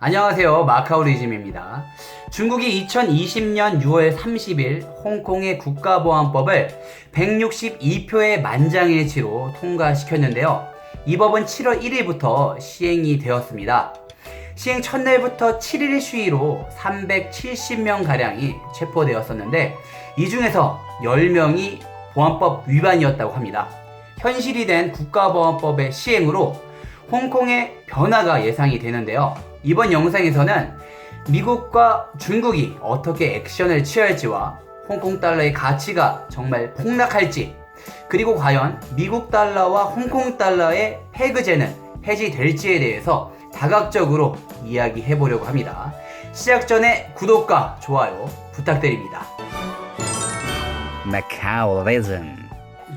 안녕하세요. 마카오리즘입니다. 중국이 2020년 6월 30일 홍콩의 국가보안법을 162표의 만장일치로 통과시켰는데요. 이 법은 7월 1일부터 시행이 되었습니다. 시행 첫날부터 7일 시위로 370명가량이 체포되었었는데 이 중에서 10명이 보안법 위반이었다고 합니다. 현실이 된 국가보안법의 시행으로 홍콩의 변화가 예상이 되는데요. 이번 영상에서는 미국과 중국이 어떻게 액션을 취할지와 홍콩 달러의 가치가 정말 폭락할지, 그리고 과연 미국 달러와 홍콩 달러의 페그제는 해지될지에 대해서 다각적으로 이야기해 보려고 합니다. 시작 전에 구독과 좋아요 부탁드립니다. 마카오리즘.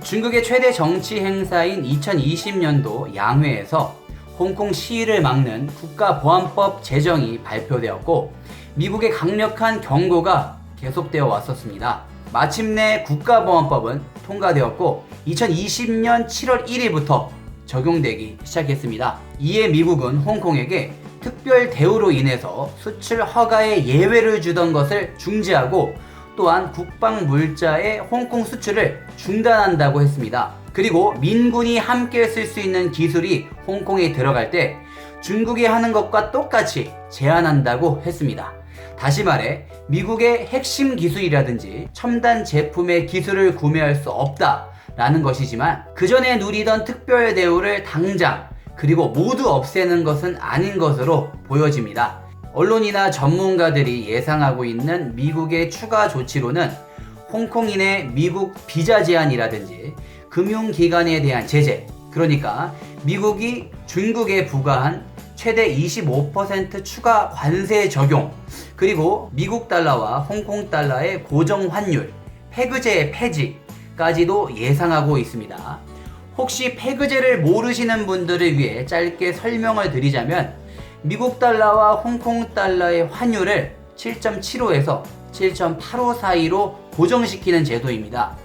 중국의 최대 정치 행사인 2020년도 양회에서 홍콩 시위를 막는 국가보안법 제정이 발표되었고 미국의 강력한 경고가 계속되어 왔었습니다. 마침내 국가보안법은 통과되었고 2020년 7월 1일부터 적용되기 시작했습니다. 이에 미국은 홍콩에게 특별 대우로 인해서 수출 허가에 예외를 주던 것을 중지하고 또한 국방 물자의 홍콩 수출을 중단한다고 했습니다. 그리고 민군이 함께 쓸 수 있는 기술이 홍콩에 들어갈 때 중국이 하는 것과 똑같이 제한한다고 했습니다. 다시 말해 미국의 핵심 기술이라든지 첨단 제품의 기술을 구매할 수 없다라는 것이지만 그 전에 누리던 특별 대우를 당장 그리고 모두 없애는 것은 아닌 것으로 보여집니다. 언론이나 전문가들이 예상하고 있는 미국의 추가 조치로는 홍콩인의 미국 비자 제한이라든지 금융기관에 대한 제재, 그러니까 미국이 중국에 부과한 최대 25% 추가 관세 적용, 그리고 미국 달러와 홍콩 달러의 고정 환율, 페그제 폐지까지도 예상하고 있습니다. 혹시 페그제를 모르시는 분들을 위해 짧게 설명을 드리자면 미국 달러와 홍콩 달러의 환율을 7.75에서 7.85 사이로 고정시키는 제도입니다.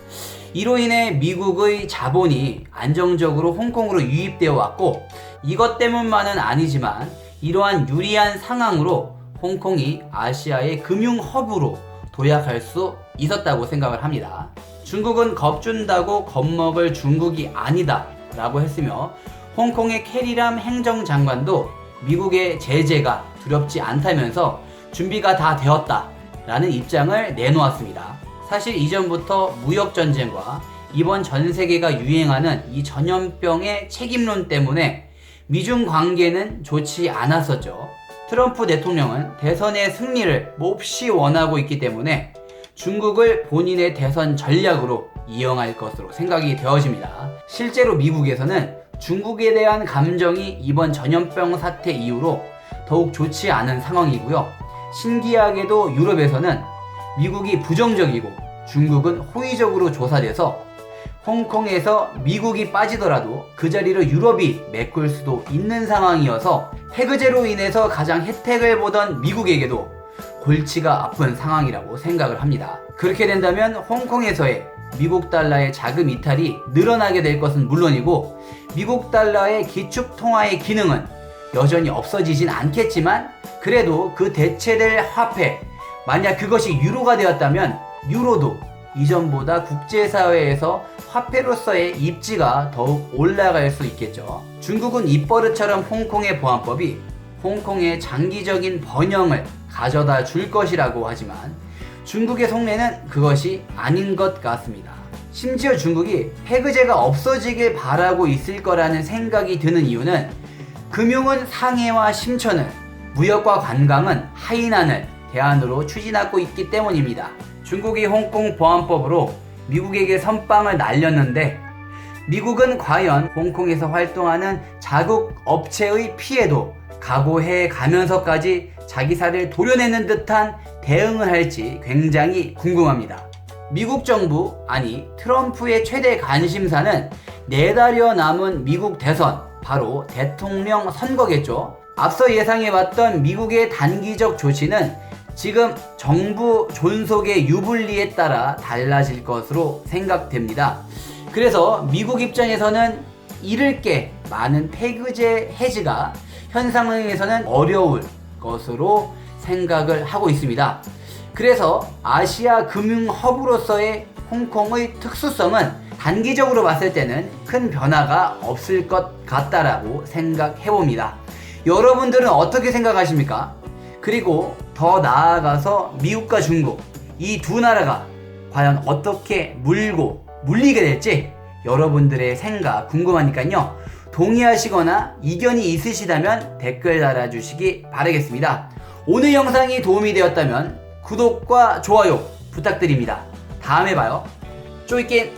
이로 인해 미국의 자본이 안정적으로 홍콩으로 유입되어 왔고 이것 때문만은 아니지만 이러한 유리한 상황으로 홍콩이 아시아의 금융 허브로 도약할 수 있었다고 생각을 합니다. 중국은 겁준다고 겁먹을 중국이 아니다 라고 했으며 홍콩의 캐리람 행정장관도 미국의 제재가 두렵지 않다면서 준비가 다 되었다 라는 입장을 내놓았습니다. 사실 이전부터 무역전쟁과 이번 전세계가 유행하는 이 전염병의 책임론 때문에 미중 관계는 좋지 않았었죠. 트럼프 대통령은 대선의 승리를 몹시 원하고 있기 때문에 중국을 본인의 대선 전략으로 이용할 것으로 생각이 되어집니다. 실제로 미국에서는 중국에 대한 감정이 이번 전염병 사태 이후로 더욱 좋지 않은 상황이고요. 신기하게도 유럽에서는 미국이 부정적이고 중국은 호의적으로 조사돼서 홍콩에서 미국이 빠지더라도 그 자리로 유럽이 메꿀 수도 있는 상황이어서 페그제로 인해서 가장 혜택을 보던 미국에게도 골치가 아픈 상황이라고 생각을 합니다. 그렇게 된다면 홍콩에서의 미국 달러의 자금 이탈이 늘어나게 될 것은 물론이고 미국 달러의 기축통화의 기능은 여전히 없어지진 않겠지만 그래도 그 대체될 화폐, 만약 그것이 유로가 되었다면 유로도 이전보다 국제사회에서 화폐로서의 입지가 더욱 올라갈 수 있겠죠. 중국은 입버릇처럼 홍콩의 보안법이 홍콩의 장기적인 번영을 가져다 줄 것이라고 하지만 중국의 속내는 그것이 아닌 것 같습니다. 심지어 중국이 페그제가 없어지길 바라고 있을 거라는 생각이 드는 이유는 금융은 상해와 심천을, 무역과 관광은 하이난을 대안으로 추진하고 있기 때문입니다. 중국이 홍콩 보안법으로 미국에게 선빵을 날렸는데 미국은 과연 홍콩에서 활동하는 자국 업체의 피해도 각오해 가면서까지 자기 살을 도려내는 듯한 대응을 할지 굉장히 궁금합니다. 미국 정부, 아니 트럼프의 최대 관심사는 내달여 남은 미국 대선, 바로 대통령 선거겠죠. 앞서 예상해봤던 미국의 단기적 조치는 지금 정부 존속의 유불리에 따라 달라질 것으로 생각됩니다. 그래서 미국 입장에서는 잃을 게 많은 페그제 해지가 현 상황에서는 어려울 것으로 생각을 하고 있습니다. 그래서 아시아 금융 허브로서의 홍콩의 특수성은 단기적으로 봤을 때는 큰 변화가 없을 것 같다라고 생각해 봅니다. 여러분들은 어떻게 생각하십니까? 그리고 더 나아가서 미국과 중국, 이 두 나라가 과연 어떻게 물리게 될지 여러분들의 생각 궁금하니까요. 동의하시거나 이견이 있으시다면 댓글 달아주시기 바라겠습니다. 오늘 영상이 도움이 되었다면 구독과 좋아요 부탁드립니다. 다음에 봐요. 쪼이낀